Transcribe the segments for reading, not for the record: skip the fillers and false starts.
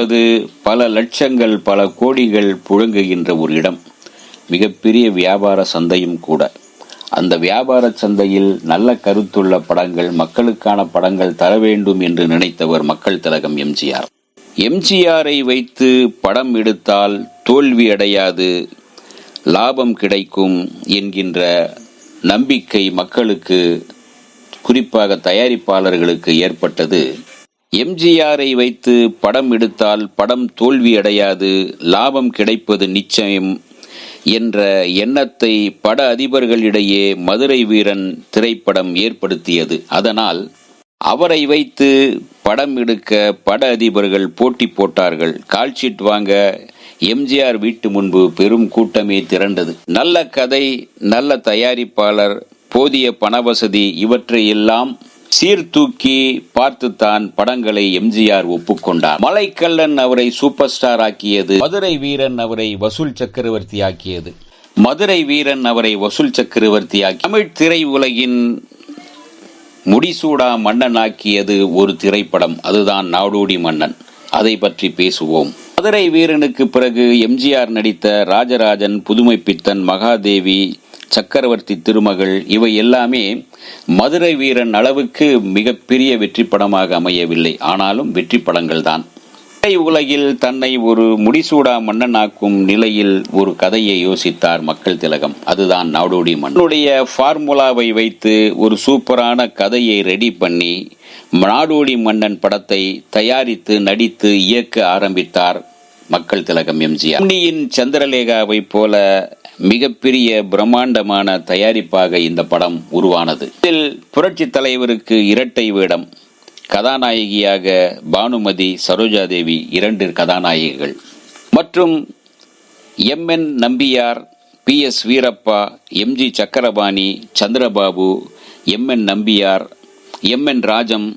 என்பது பல லட்சங்கள் பல கோடிகள் புழங்குகின்ற ஒரு இடம், மிகப்பெரிய வியாபார சந்தையும் கூட. அந்த வியாபார சந்தையில் நல்ல கருத்துள்ள படங்கள், மக்களுக்கான படங்கள் தர வேண்டும் என்று நினைத்தவர் மக்கள் திலகம் எம்ஜிஆர். எம்ஜிஆரை வைத்து படம் எடுத்தால் தோல்வி அடையாது, லாபம் கிடைக்கும் என்கின்ற நம்பிக்கை மக்களுக்கு, குறிப்பாக தயாரிப்பாளர்களுக்கு ஏற்பட்டது. எம்ஜிஆரை வைத்து படம் எடுத்தால் படம் தோல்வி அடையாது, லாபம் கிடைப்பது நிச்சயம் என்ற எண்ணத்தை பட அதிபர்களிடையே மதுரை வீரன் திரைப்படம் ஏற்படுத்தியது. அதனால் அவரை வைத்து படம் எடுக்க பட அதிபர்கள் போட்டி போட்டார்கள். கால்ஷீட் வாங்க எம்ஜிஆர் வீட்டு முன்பு பெரும் கூட்டமே திரண்டது. நல்ல கதை, நல்ல தயாரிப்பாளர், போதிய பணவசதி இவற்றையெல்லாம் சீர்தூக்கி பார்த்துத்தான் படங்களை எம்ஜிஆர் ஒப்புக்கொண்டார். மலைக்கல்லன் அவரை சூப்பர் ஸ்டார் ஆக்கியது, மதுரை வீரன் அவரை வசூல் சக்கரவர்த்தி ஆக்கியது. மதுரை வீரன் அவரை வசூல் சக்கரவர்த்தி ஆக்கி தமிழ் திரை உலகின் முடிசூடா மன்னன் ஆக்கியது ஒரு திரைப்படம், அதுதான் நாடோடி மன்னன். அதை பற்றி பேசுவோம். மதுரை வீரனுக்கு பிறகு எம்ஜிஆர் நடித்த ராஜராஜன், புதுமை பித்தன், மகாதேவி, சக்கரவர்த்தி திருமகள் இவை எல்லாமே மதுரை வீரன் அளவுக்கு மிகப்பெரிய வெற்றி படமாக அமையவில்லை. ஆனாலும் வெற்றி படங்கள் தான். திரை உலகில் தன்னை ஒரு முடிசூடா மன்னனாக்கும் நிலையில் ஒரு கதையை யோசித்தார் மக்கள் திலகம். அதுதான் நாடோடி மன்னன். தன்னுடைய ஃபார்முலாவை வைத்து ஒரு சூப்பரான கதையை ரெடி பண்ணி நாடோடி மன்னன் படத்தை தயாரித்து நடித்து இயக்க ஆரம்பித்தார் மக்கள் திலகம் எம்ஜிஆர். பொன்னியின் சந்திரலேகாவை போல மிகப்பெரிய பிரம்மாண்டமான தயாரிப்பாக இந்த படம் உருவானது. இதில் புரட்சி தலைவருக்கு இரட்டை வேடம், கதாநாயகியாக பானுமதி, சரோஜாதேவி 2 கதாநாயகிகள் மற்றும் எம்.என். நம்பியார், பி.எஸ். வீரப்பா, எம்.ஜி. சக்கரபாணி, சந்திரபாபு, எம்.என். நம்பியார், எம்.என். ராஜம்,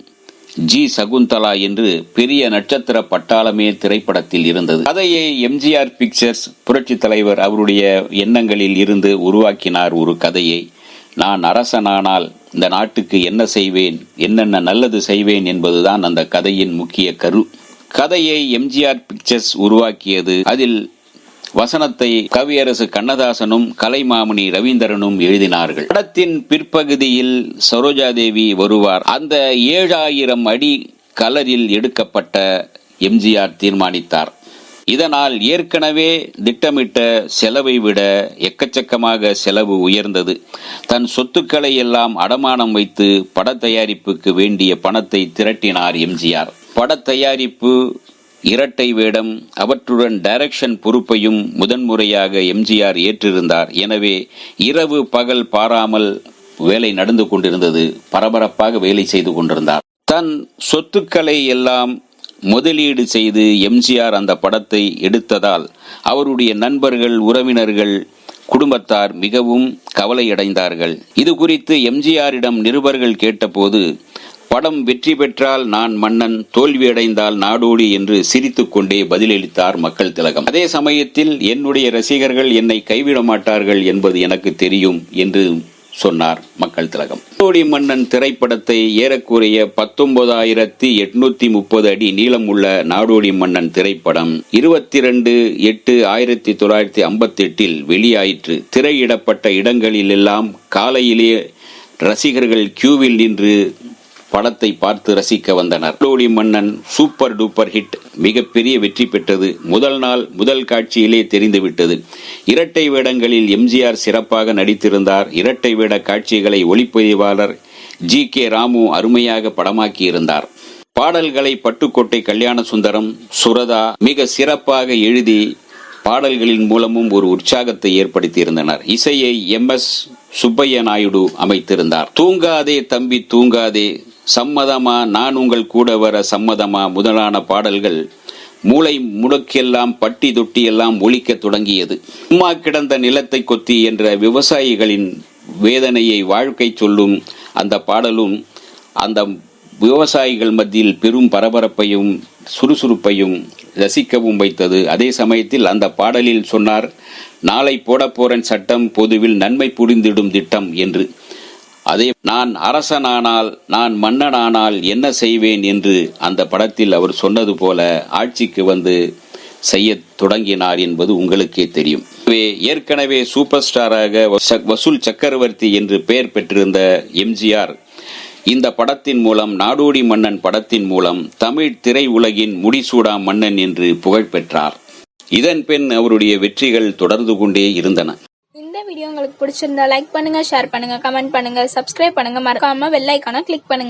ஜி. சகுந்தலா என்று பெரிய நட்சத்திர பட்டாளமே திரைப்படத்தில் இருந்தது. கதையை எம்ஜிஆர் பிக்சர்ஸ் புரட்சி தலைவர் அவருடைய எண்ணங்களில் இருந்து உருவாக்கினார். ஒரு கதையை, நான் அரசனானால் இந்த நாட்டுக்கு என்ன செய்வேன், என்னென்ன நல்லது செய்வேன் என்பதுதான் அந்த கதையின் முக்கிய கரு. கதையை எம்ஜிஆர் பிக்சர்ஸ் உருவாக்கியது. அதில் வசனத்தை கவியரசு கண்ணதாசனும் கலைமாமணி ரவீந்திரனும் எழுதினார்கள். படத்தின் பிற்பகுதியில் சரோஜாதேவி வருவார். அந்த 7000 அடி கலரில் எடுக்கப்பட்ட எம்ஜிஆர் தீர்மானித்தார். இதனால் ஏற்கனவே திட்டமிட்ட செலவை விட எக்கச்சக்கமாக செலவு உயர்ந்தது. தன் சொத்துக்களை எல்லாம் அடமானம் வைத்து பட தயாரிப்புக்கு வேண்டிய பணத்தை திரட்டினார் எம்ஜிஆர். பட தயாரிப்பு, இரட்டை வேடம், அவற்றுடன் டைரக்ஷன் பொறுப்பையும் முதன்முறையாக எம்ஜிஆர் ஏற்றிருந்தார். எனவே இரவு பகல் பாராமல் வேலை நடந்து கொண்டிருந்தது. பரபரப்பாக வேலை செய்து கொண்டிருந்தார். தன் சொத்துக்களை எல்லாம் முதலீடு செய்து எம்ஜிஆர் அந்த படத்தை எடுத்ததால் அவருடைய நண்பர்கள், உறவினர்கள், குடும்பத்தார் மிகவும் கவலையடைந்தார்கள். இது குறித்து எம்ஜிஆரிடம் நிருபர்கள் கேட்டபோது, படம் வெற்றி பெற்றால் நான் மன்னன், தோல்வியடைந்தால் நாடோடி என்று சிரித்துக் கொண்டே பதிலளித்தார் மக்கள் திலகம். அதே சமயத்தில் என்னுடைய ரசிகர்கள் என்னை கைவிட மாட்டார்கள் என்பது எனக்கு தெரியும் என்று சொன்னார் மக்கள் திலகம். நாடோடி மன்னன் திரைப்படத்தை ஏறக்குறைய 19,830 அடி நீளம் உள்ள நாடோடி மன்னன் திரைப்படம் 22/8/1958 வெளியாயிற்று. திரையிடப்பட்ட இடங்களிலெல்லாம் காலையிலே ரசிகர்கள் கியூவில் நின்று படத்தை பார்த்து ரசிக்க வந்தனர். Nadodi Mannan super duper hit, மிகப்பெரிய வெற்றி பெற்றது. முதல் நாள் முதல் காட்சியிலே தெரிந்துவிட்டது. இரட்டை வேடங்களில் எம்ஜிஆர் சிறப்பாக நடித்திருந்தார். இரட்டை வேட காட்சிகளை ஒளிப்பதிவாளர் ஜி.கே. ராமு அருமையாக படமாக்கியிருந்தார். பாடல்களை பட்டுக்கோட்டை கல்யாண சுந்தரம், சுரதா மிக சிறப்பாக எழுதி பாடல்களின் மூலமும் ஒரு உற்சாகத்தை ஏற்படுத்தியிருந்தனர். இசையை எம்.எஸ். சுப்பைய நாயுடு அமைத்திருந்தார். தூங்காதே தம்பி தூங்காதே, சம்மதமா, நான் உங்கள் கூட வர சம்மதமா முதலான பாடல்கள் மூளை முடுக்கெல்லாம் பட்டி தொட்டி எல்லாம் ஒலிக்க தொடங்கியது. சும்மா கிடந்த நிலத்தை கொத்தி என்ற விவசாயிகளின் வேதனையை வாழ்க்கை சொல்லும் அந்த பாடலும் அந்த விவசாயிகள் மத்தியில் பெரும் பரபரப்பையும் சுறுசுறுப்பையும் ரசிக்கவும் வைத்தது. அதே சமயத்தில் அந்த பாடலில் சொன்னார், நாளை போட போறன் சட்டம், பொதுவில் நன்மை புரிந்திடும் திட்டம் என்று. அதே நான் அரசனானால், நான் மன்னனானால் என்ன செய்வேன் என்று அந்த படத்தில் அவர் சொன்னது போல ஆட்சிக்கு வந்து செய்ய தொடங்கினார் என்பது உங்களுக்கே தெரியும். ஏற்கனவே சூப்பர் ஸ்டாராக வசூல் சக்கரவர்த்தி என்று பெயர் பெற்றிருந்த எம்ஜிஆர் இந்த படத்தின் மூலம், நாடோடி மன்னன் படத்தின் மூலம் தமிழ் திரை உலகின் முடிசூடா மன்னன் என்று புகழ் பெற்றார். இதன் பின் அவருடைய வெற்றிகள் தொடர்ந்து கொண்டே இருந்தன. இந்த வீடியோ உங்களுக்கு பிடிச்சிருந்தா லைக் பண்ணுங்க, ஷேர் பண்ணுங்க, கமெண்ட் பண்ணுங்க, சப்ஸ்கிரைப் பண்ணுங்க, மறக்காம பெல் ஐகானை கிளிக் பண்ணுங்க.